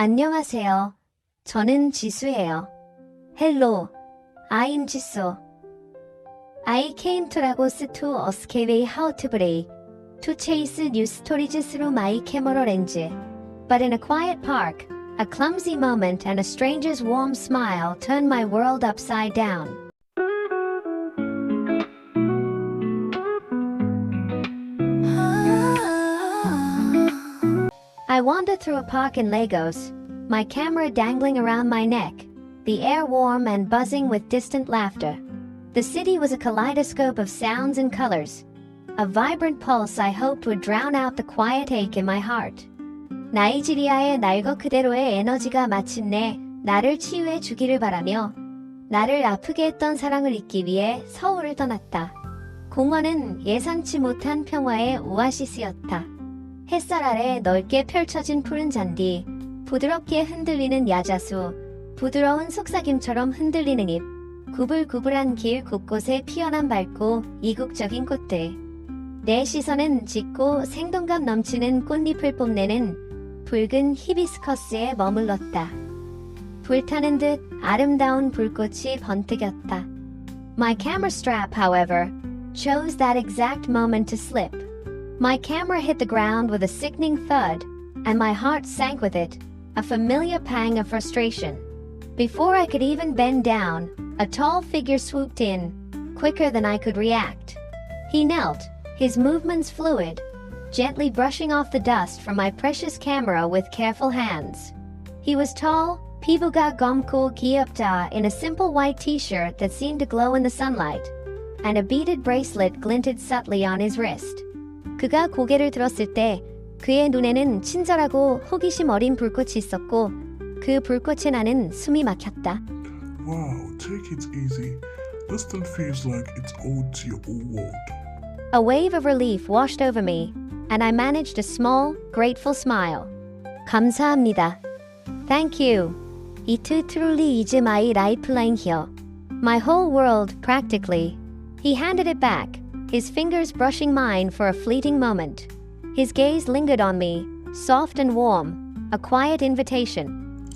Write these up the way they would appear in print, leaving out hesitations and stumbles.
안녕하세요. 저는 지수예요. Hello, I'm Jisoo. I came to Lagos to escape a outbreak, to chase news stories through my camera lens. But in a quiet park, a clumsy moment and a stranger's warm smile turned my world upside down. I wandered through a park in Lagos, my camera dangling around my neck, the air warm and buzzing with distant laughter. The city was a kaleidoscope of sounds and colors, a vibrant pulse I hoped would drown out the quiet ache in my heart. 나이지리아의 날것 그대로의 에너지가 마침내 나를 치유해 주기를 바라며 나를 아프게 했던 사랑을 잊기 위해 서울을 떠났다. 공원은 예상치 못한 평화의 오아시스였다. 햇살 아래 넓게 펼쳐진 푸른 잔디, 부드럽게 흔들리는 야자수, 부드러운 속삭임처럼 흔들리는 잎, 구불구불한 길 곳곳에 피어난 밝고 이국적인 꽃들. 내 시선은 짙고 생동감 넘치는 꽃잎을 뽐내는 붉은 히비스커스에 머물렀다. 불타는 듯 아름다운 불꽃이 번뜩였다. My camera strap, however, chose that exact moment to slip. My camera hit the ground with a sickening thud, and my heart sank with it, a familiar pang of frustration. Before I could even bend down, a tall figure swooped in, quicker than I could react. He knelt, his movements fluid, gently brushing off the dust from my precious camera with careful hands. He was tall, 피부가 검고 귀엽다, in a simple white t-shirt that seemed to glow in the sunlight, and a beaded bracelet glinted subtly on his wrist. 그가 고개를 들었을 때 그의 눈에는 친절하고 호기심 어린 불꽃이 있었고 그 불꽃에 나는 숨이 막혔다. Wow, take it easy. This thing feels like it's owed to your old world. A wave of relief washed over me, and I managed a small, grateful smile. 감사합니다. Thank you. It truly is my lifeline here. My whole world, practically. He handed it back, his fingers brushing mine for a fleeting moment. His gaze lingered on me, soft and warm, a quiet invitation.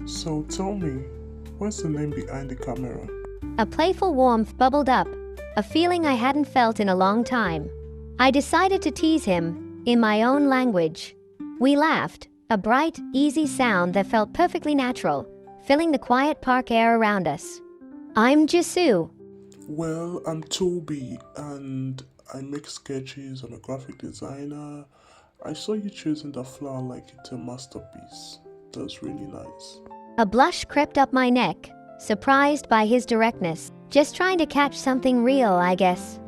So tell me, what's the name behind the camera? A playful warmth bubbled up, a feeling I hadn't felt in a long time. I decided to tease him, in my own language. We laughed, a bright, easy sound that felt perfectly natural, filling the quiet park air around us. I'm Jisoo. Well, I'm Toby, and I make sketches. I'm a graphic designer. I saw you choosing the flower like it's a masterpiece. That's really nice. A blush crept up my neck, surprised by his directness. Just trying to catch something real, I guess.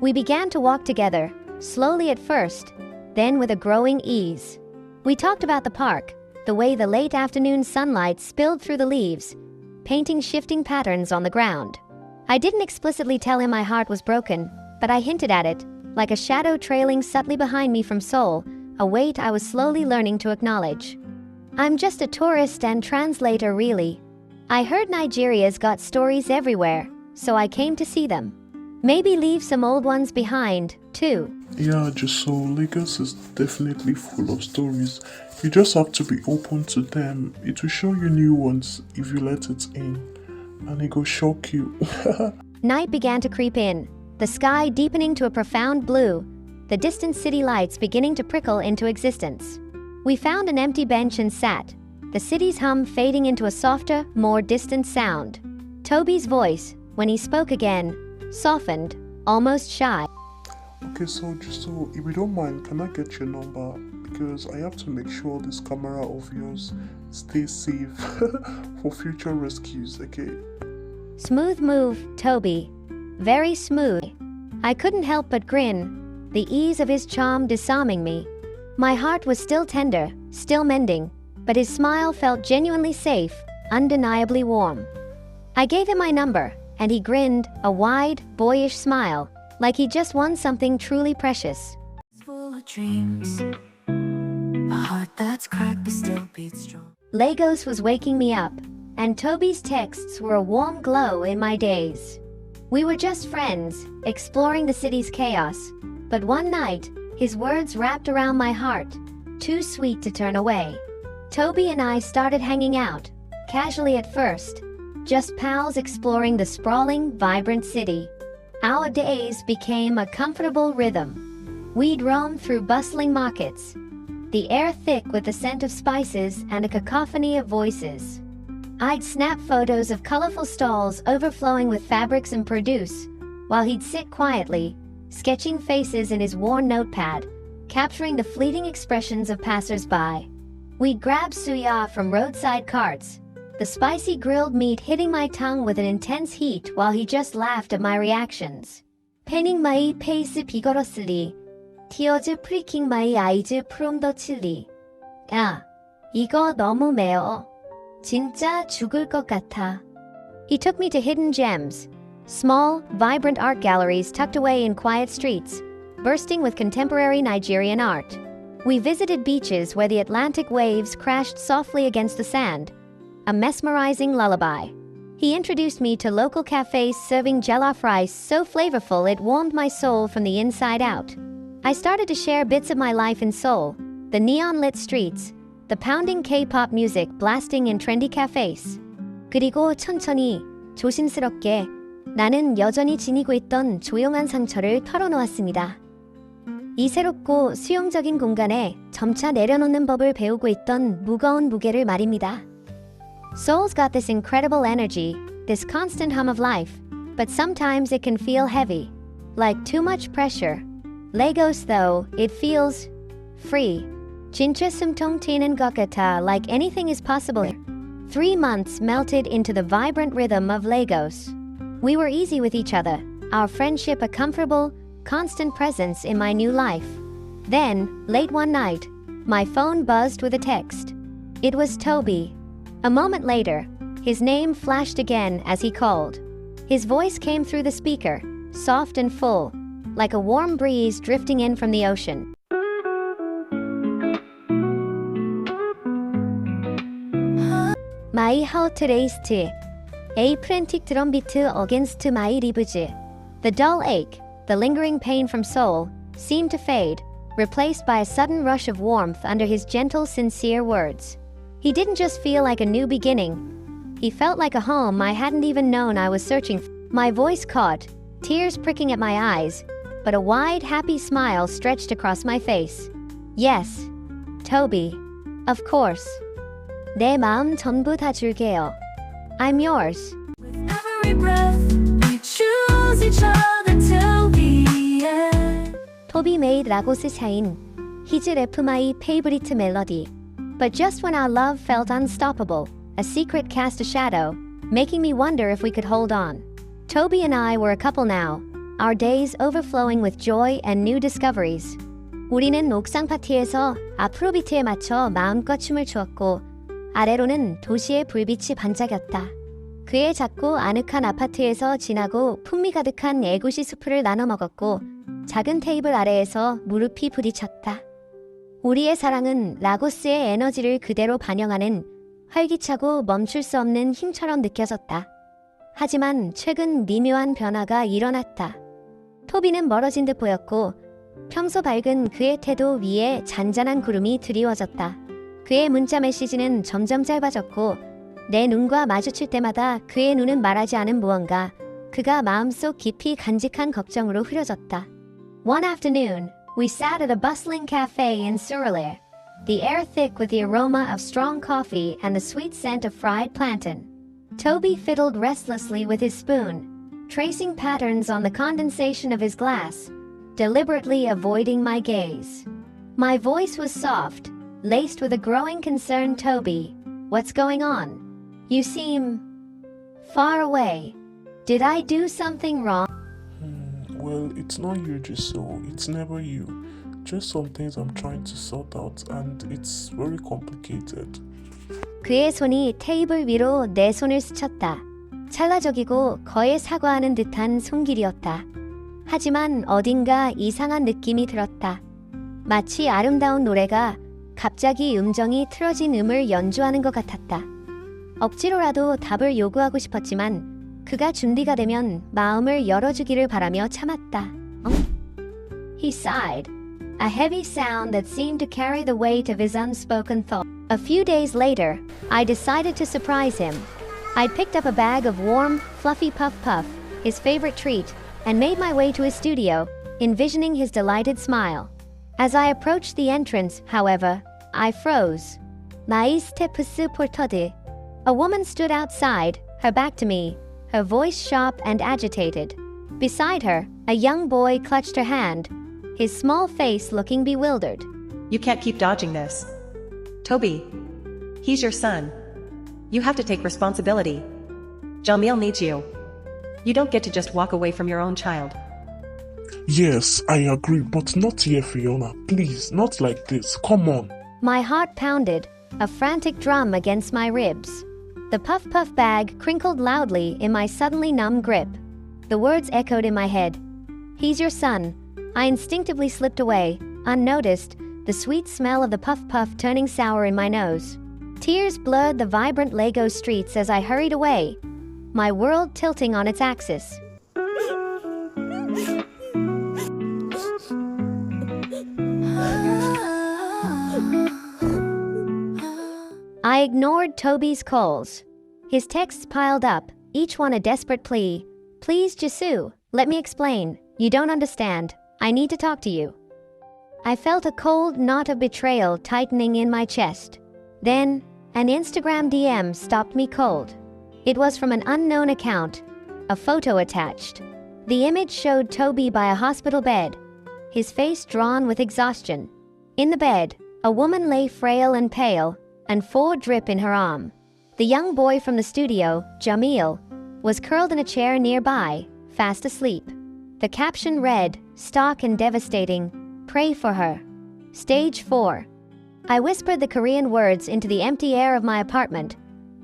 We began to walk together, slowly at first, then with a growing ease. We talked about the park, the way the late afternoon sunlight spilled through the leaves, painting shifting patterns on the ground. I didn't explicitly tell him my heart was broken, but I hinted at it, like a shadow trailing subtly behind me from Seoul, a weight I was slowly learning to acknowledge. I'm just a tourist and translator, really. I heard Nigeria's got stories everywhere, so I came to see them. Maybe leave some old ones behind, too. Yeah, just so Lagos is definitely full of stories. You just have to be open to them. It will show you new ones if you let it in. And it will shock you. Night began to creep in, the sky deepening to a profound blue, the distant city lights beginning to prickle into existence. We found an empty bench and sat, the city's hum fading into a softer, more distant sound. Toby's voice, when he spoke again, softened, almost shy. Okay, so just so, if you don't mind, can I get your number? Because I have to make sure this camera of yours stays safe for future rescues, okay? Smooth move, Toby. Very smooth. I couldn't help but grin, the ease of his charm disarming me. My heart was still tender, still mending, but his smile felt genuinely safe, undeniably warm. I gave him my number, and he grinned, a wide, boyish smile, like he just won something truly precious. Full of dreams, a heart that's cracked but still beats strong. Lagos was waking me up, and Toby's texts were a warm glow in my days. We were just friends, exploring the city's chaos, but one night, his words wrapped around my heart, too sweet to turn away. Toby and I started hanging out, casually at first, just pals exploring the sprawling, vibrant city. Our days became a comfortable rhythm. We'd roam through bustling markets, the air thick with the scent of spices and a cacophony of voices. I'd snap photos of colorful stalls overflowing with fabrics and produce, while he'd sit quietly, sketching faces in his worn notepad, capturing the fleeting expressions of passers-by. We'd grab suya from roadside carts, the spicy grilled meat hitting my tongue with an intense heat while he just laughed at my reactions. Penning my pace vigorously, tears pricking my eyes from the chili. 야, 이거 너무 매워. 진짜 죽을 것 같아. He took me to hidden gems, small, vibrant art galleries tucked away in quiet streets, bursting with contemporary Nigerian art. We visited beaches where the Atlantic waves crashed softly against the sand, a mesmerizing lullaby. He introduced me to local cafes serving jollof rice so flavorful it warmed my soul from the inside out. I started to share bits of my life in Seoul, the neon-lit streets, the pounding K-pop music blasting in trendy cafes. 그리고 천천히, 조심스럽게 나는 여전히 지니고 있던 조용한 상처를 털어놓았습니다. 이 새롭고 수용적인 공간에 점차 내려놓는 법을 배우고 있던 무거운 무게를 말입니다. Seoul's got this incredible energy, this constant hum of life, but sometimes it can feel heavy, like too much pressure. Lagos, though, it feels free. 진짜 숨통 튀는 것 같아, like anything is possible here. 3 months melted into the vibrant rhythm of Lagos. We were easy with each other, our friendship a comfortable, constant presence in my new life. Then, late one night, my phone buzzed with a text. It was Toby. A moment later, his name flashed again as he called. His voice came through the speaker, soft and full, like a warm breeze drifting in from the ocean. My heart raced, a frantic drumbeat against my ribs. The dull ache, the lingering pain from Seoul, seemed to fade, replaced by a sudden rush of warmth under his gentle, sincere words. He didn't just feel like a new beginning. He felt like a home I hadn't even known I was searching for. My voice caught, tears pricking at my eyes, but a wide, happy smile stretched across my face. Yes, Toby. Of course. 내 마음 전부 다 줄게요. I'm yours. With every breath, we choose each other till the end. Toby made Lagos and Seoul his rap my favorite melody. But just when our love felt unstoppable, a secret cast a shadow, making me wonder if we could hold on. Toby and I were a couple now, our days overflowing with joy and new discoveries. 우리는 옥상 파티에서 아프로비트에 맞춰 마음껏 춤을 추었고 아래로는 도시의 불빛이 반짝였다. 그의 작고 아늑한 아파트에서 지나고 풍미 가득한 애구시 수프를 나눠 먹었고 작은 테이블 아래에서 무릎이 부딪혔다. 우리의 사랑은 라고스의 에너지를 그대로 반영하는 활기차고 멈출 수 없는 힘처럼 느껴졌다. 하지만 최근 미묘한 변화가 일어났다. 토비는 멀어진 듯 보였고 평소 밝은 그의 태도 위에 잔잔한 구름이 드리워졌다. 그의 문자 메시지는 점점 짧아졌고 내 눈과 마주칠 때마다 그의 눈은 말하지 않은 무언가, 그가 마음속 깊이 간직한 걱정으로 흐려졌다. One afternoon, we sat at a bustling cafe in Seoul, the air thick with the aroma of strong coffee and the sweet scent of fried plantain. Toby fiddled restlessly with his spoon, tracing patterns on the condensation of his glass, deliberately avoiding my gaze. My voice was soft, laced with a growing concern. Toby, what's going on? You seem far away. Did I do something wrong? Well, it's not you, Jisoo. It's never you. Just some things I'm trying to sort out, and it's very complicated. 그의 손이 테이블 위로 내 손을 스쳤다. 찰나적이고 거의 사과하는 듯한 손길이었다. 하지만 어딘가 이상한 느낌이 들었다. 마치 아름다운 노래가 갑자기 음정이 틀어진 음을 연주하는 것 같았다. 억지로라도 답을 요구하고 싶었지만 그가 준비가 되면 마음을 열어주기를 바라며 참았다. He sighed, a heavy sound that seemed to carry the weight of his unspoken thought. A few days later, I decided to surprise him. I picked up a bag of warm, fluffy puff puff, his favorite treat, and made my way to his studio, envisioning his delighted smile. As I approached the entrance, however, I froze. 나이스테프스 포터드. A woman stood outside, her back to me, her voice sharp and agitated. Beside her, a young boy clutched her hand, his small face looking bewildered. You can't keep dodging this. Toby, he's your son. You have to take responsibility. Jamil needs you. You don't get to just walk away from your own child. Yes, I agree, but not here, Fiona. Please, not like this. Come on. My heart pounded, a frantic drum against my ribs. The puff puff bag crinkled loudly in my suddenly numb grip. The words echoed in my head. He's your son. I instinctively slipped away, unnoticed, the sweet smell of the puff puff turning sour in my nose. Tears blurred the vibrant Lagos streets as I hurried away, my world tilting on its axis. I ignored Toby's calls. His texts piled up, each one a desperate plea. Please, Jisoo, let me explain. You don't understand. I need to talk to you. I felt a cold knot of betrayal tightening in my chest. Then, an Instagram DM stopped me cold. It was from an unknown account, a photo attached. The image showed Toby by a hospital bed, his face drawn with exhaustion. In the bed, a woman lay frail and pale, and four drip in her arm. The young boy from the studio, Jamil, was curled in a chair nearby, fast asleep. The caption read, stark and devastating, pray for her. Stage 4. I whispered the Korean words into the empty air of my apartment,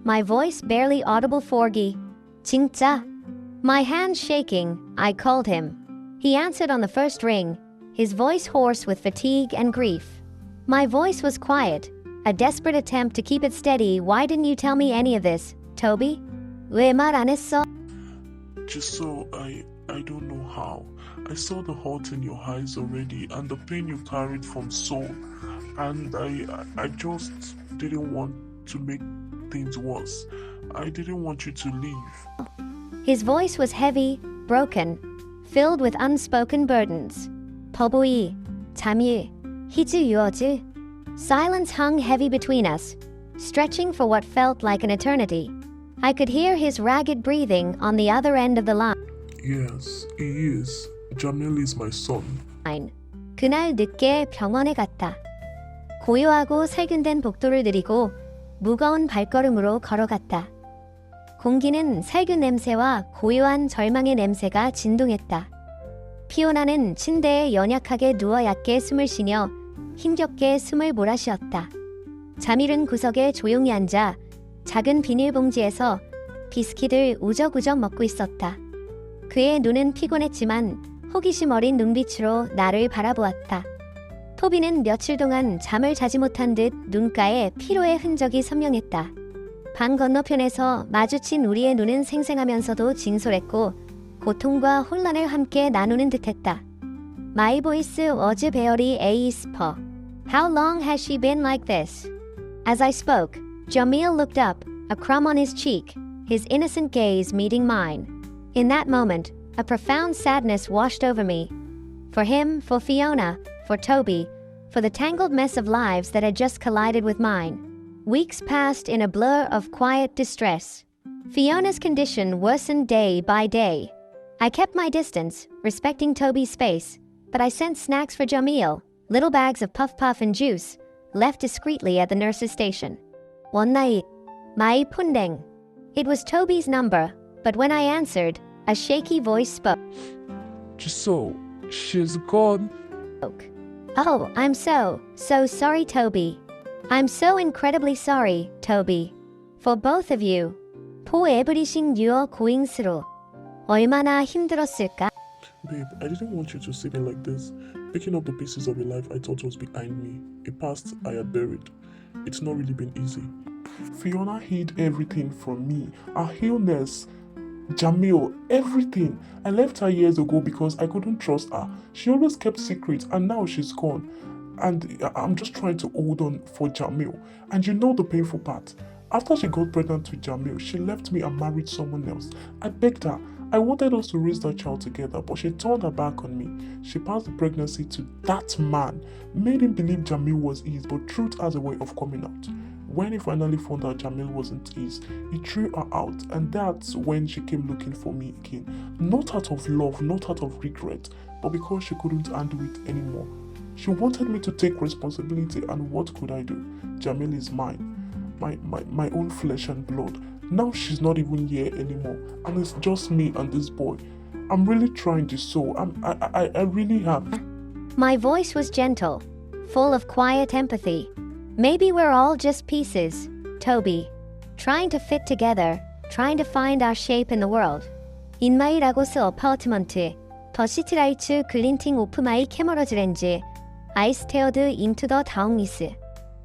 my voice barely audible. Forgi. 진짜? My hands shaking, I called him. He answered on the first ring, his voice hoarse with fatigue and grief. My voice was quiet, a desperate attempt to keep it steady. Why didn't you tell me any of this, Toby? 왜 말 안 했어? Just so I don't know how. I saw the hurt in your eyes already and the pain you carried from Seoul. And I just didn't want to make things worse. I didn't want you to leave. His voice was heavy, broken, filled with unspoken burdens. 퍼부이, 잠일, 희주 유어즈. Silence hung heavy between us, stretching for what felt like an eternity. I could hear his ragged breathing on the other end of the line. Yes, he is. Jamil is my son. 그날 늦게 병원에 갔다. 고요하고 살균된 복도를 느리고 무거운 발걸음으로 걸어갔다. 공기는 살균 냄새와 고요한 절망의 냄새가 진동했다. 피오나는 침대에 연약하게 누워 얕게 숨을 쉬며 힘겹게 숨을 몰아쉬었다. 자밀은 구석에 조용히 앉아 작은 비닐봉지에서 비스킷을 우적우적 먹고 있었다. 그의 눈은 피곤했지만 호기심 어린 눈빛으로 나를 바라보았다. 토비는 며칠 동안 잠을 자지 못한 듯 눈가에 피로의 흔적이 선명했다. 방 건너편에서 마주친 우리의 눈은 생생하면서도 진솔했고 고통과 혼란을 함께 나누는 듯했다. My voice was very aesper. How long has she been like this? As I spoke, Jamil looked up, a crumb on his cheek, his innocent gaze meeting mine. In that moment, a profound sadness washed over me. For him, for Fiona, for Toby, for the tangled mess of lives that had just collided with mine. Weeks passed in a blur of quiet distress. Fiona's condition worsened day by day. I kept my distance, respecting Toby's space, but I sent snacks for Jamil, little bags of puff puff and juice, left discreetly at the nurse's station. One night, my pundeng. It was Toby's number, but when I answered, a shaky voice spoke. So, she's gone. Oh, I'm so sorry, Toby. I'm so incredibly sorry, Toby. For both of you. For everything you're going through. 얼마나 힘들었을까? Babe, I didn't want you to see me like this. Picking up the pieces of your life I thought was behind me. A past I had buried. It's not really been easy. Fiona hid everything from me. Her illness, Jamil, everything. I left her years ago because I couldn't trust her. She always kept secrets and now she's gone. and I'm just trying to hold on for Jamil. And you know the painful part. After she got pregnant with Jamil, she left me and married someone else. I begged her. I wanted us to raise that child together, but she turned her back on me. She passed the pregnancy to that man, made him believe Jamil was his, but truth has a way of coming out. When he finally found out Jamil wasn't his, he threw her out, and that's when she came looking for me again. Not out of love, not out of regret, but because she couldn't handle it anymore. She wanted me to take responsibility, and what could I do? Jamil is mine. My own flesh and blood. Now she's not even here anymore, and it's just me and this boy. I'm really trying to soul. I really am. My voice was gentle, full of quiet empathy. Maybe we're all just pieces, Toby, trying to fit together, trying to find our shape in the world. In my Lagos apartment, the 시트라이츠 글린팅 오프 마이 캐머러즈 렌즈, I stared into the darkness.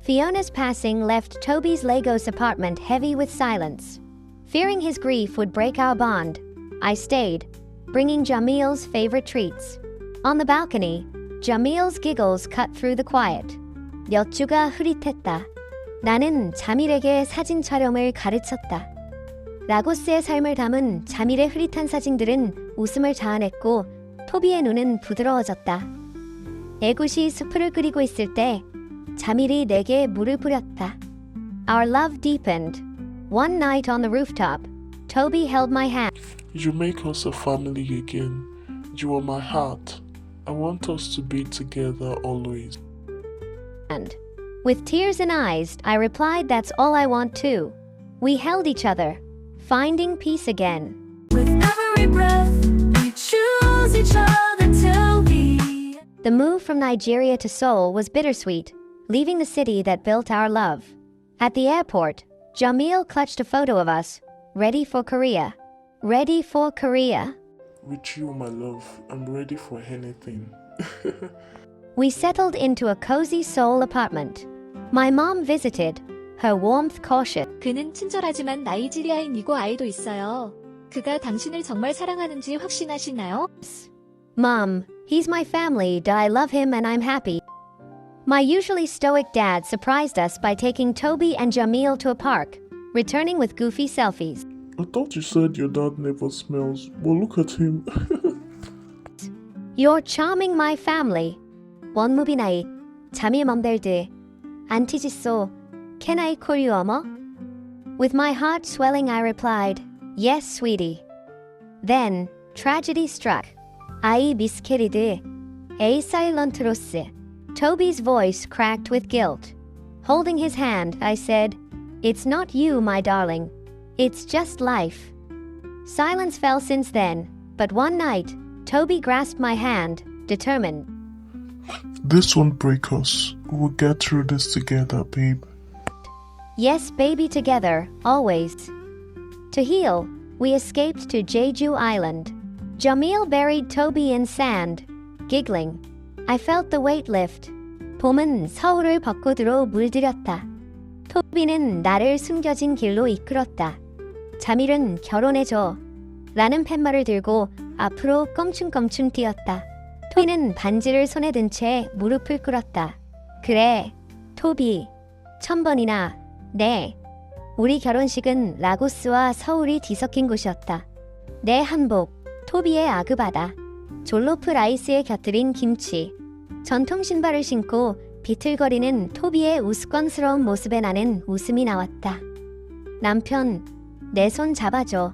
Fiona's passing left Toby's Lagos apartment heavy with silence. Fearing his grief would break our bond, I stayed, bringing Jamil's favorite treats. On the balcony, Jamil's giggles cut through the quiet. 몇 주가 흐릿했다. 나는 자밀에게 사진 촬영을 가르쳤다. 라고스의 삶을 담은 자밀의 흐릿한 사진들은 웃음을 자아냈고 토비의 눈은 부드러워졌다. 애굿이 수프를 끓이고 있을 때 자밀이 내게 물을 뿌렸다. Our love deepened. One night on the rooftop, Toby held my hand. You make us a family again. You are my heart. I want us to be together always. And with tears in eyes, I replied, that's all I want too. We held each other, finding peace again. With every breath, we choose each other till we. The move from Nigeria to Seoul was bittersweet, leaving the city that built our love. At the airport, Jamil clutched a photo of us, ready for Korea. Ready for Korea. With you, my love, I'm ready for anything. We settled into a cozy Seoul apartment. My mom visited, her warmth cautious. 그는 친절하지만 나이지리아인이고 아이도 있어요. 그가 당신을 정말 사랑하는지 확신하시나요? Mom, he's my family, I love him and I'm happy. My usually stoic dad surprised us by taking Toby and Jamil to a park, returning with goofy selfies. I thought you said your dad never smells. Well, look at him. You're charming my family. 원무비 나이, 자밀 맘들드, 안티지소, can I call you 어머? With my heart swelling I replied, yes sweetie. Then, tragedy struck. I miscarried. A silent loss. Toby's voice cracked with guilt. Holding his hand, I said, it's not you, my darling. It's just life. Silence fell since then, but one night, Toby grasped my hand, determined. This won't break us. We'll get through this together, babe. Yes, baby, together, always. To heal, we escaped to Jeju Island. Jamil buried Toby in sand, giggling. I felt the weight lift. 봄은 서울을 벚꽃으로 물들였다. 토비는 나를 숨겨진 길로 이끌었다. 자밀은 결혼해줘. 라는 팻말을 들고 앞으로 껑충껑충 뛰었다. 토비는 반지를 손에 든 채 무릎을 꿇었다. 그래, 토비. 1000번이나, 네. 우리 결혼식은 라고스와 서울이 뒤섞인 곳이었다. 내 한복, 토비의 아그바다, 졸로프 라이스에 곁들인 김치, 전통 신발을 신고 비틀거리는 토비의 우스꽝스러운 모습에 나는 웃음이 나왔다. 남편, 내 손 잡아줘.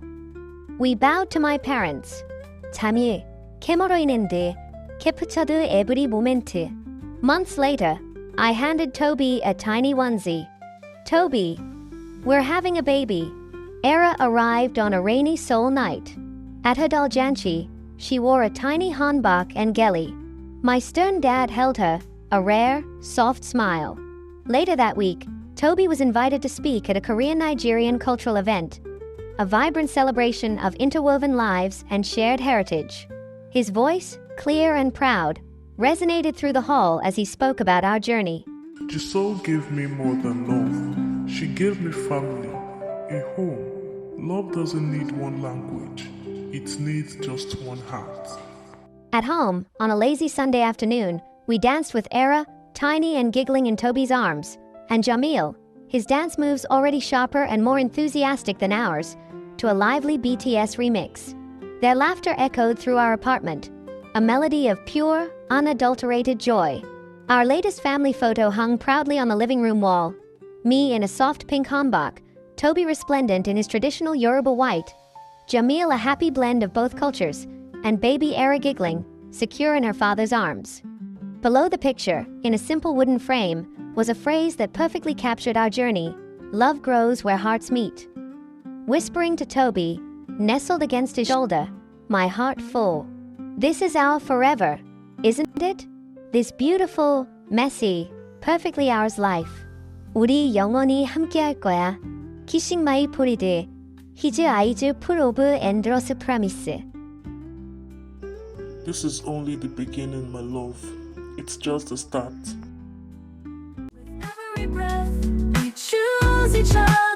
We bowed to my parents. 자밀, 캐머러인앤드, 캡처드 에브리 모멘트. Months later, I handed Toby a tiny onesie. Toby, we're having a baby. Era arrived on a rainy Seoul night. At her doljanchi, she wore a tiny hanbok and geli. My stern dad held her, a rare, soft smile. Later that week, Toby was invited to speak at a Korean-Nigerian cultural event, a vibrant celebration of interwoven lives and shared heritage. His voice, clear and proud, resonated through the hall as he spoke about our journey. Giselle gave me more than love. She gave me family, a home. Love doesn't need one language. It needs just one heart. At home, on a lazy Sunday afternoon, we danced with Era, tiny and giggling in Toby's arms, and Jamil, his dance moves already sharper and more enthusiastic than ours, to a lively BTS remix. Their laughter echoed through our apartment, a melody of pure, unadulterated joy. Our latest family photo hung proudly on the living room wall. Me in a soft pink hanbok, Toby resplendent in his traditional Yoruba white, Jamil a happy blend of both cultures, and baby Era giggling, secure in her father's arms. Below the picture, in a simple wooden frame, was a phrase that perfectly captured our journey: love grows where hearts meet. Whispering to Toby, nestled against his shoulder, my heart full. This is our forever, isn't it? This beautiful, messy, perfectly ours life. 우리 영원히 함께할 거야. Kissing my forehead. His eyes full of endless promise. This is only the beginning, my love. It's just the start. Every breath, we choose each other.